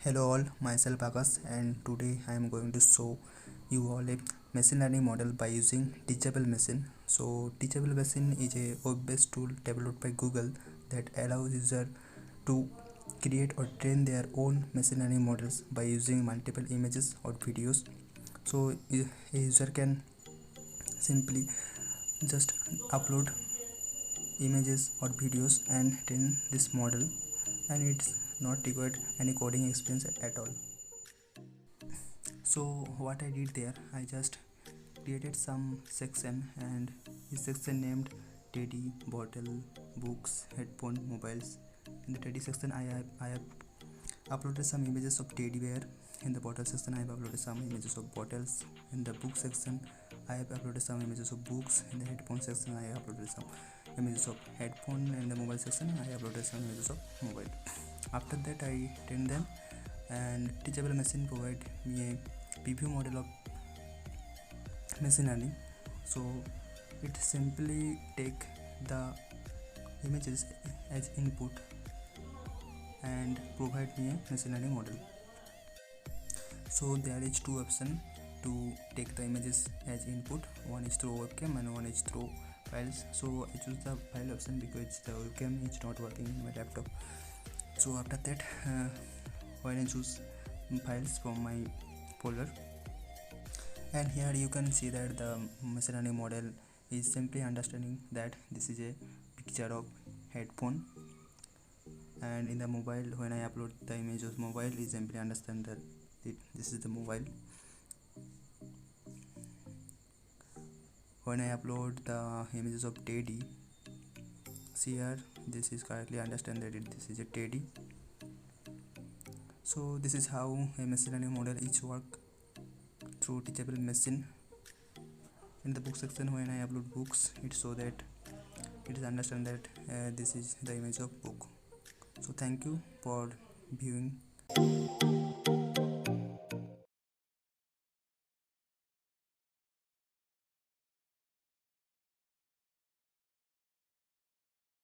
Hello all, myself Akash, and today I am going to show you all a machine learning model by using Teachable Machine. So Teachable Machine is a web-based tool developed by Google that allows user to create or train their own machine learning models by using multiple images or videos. So a user can simply just upload images or videos and train this model, and it's not required any coding experience at all. So what I did there, I just created some section, and this section named teddy, bottle, books, headphone, mobiles. In the teddy section I have uploaded some images of teddy bear. In the bottle section I have uploaded some images of bottles. In the book section I have uploaded some images of books. In the headphone section I have uploaded some images of headphone. In the mobile section I have uploaded some images of mobile. After that I trained them, and Teachable Machine provide me a preview model of machine learning. So it simply take the images as input and provide me a machine learning model. So there is two options to take the images as input. One is through webcam and one is through files. So I choose the file option because the webcam is not working in my laptop. So after that, when I choose files from my folder, and here you can see that the machine learning model is simply understanding that this is a picture of headphone, and in the mobile, when I upload the image of mobile, it simply understand that this is the mobile. When I upload the images of teddy, see here, this is correctly understand that this is a teddy. So this is how a machine learning model is work through Teachable Machine. In the book section, when I upload books, it show that it is understand that this is the image of book. So thank you for viewing.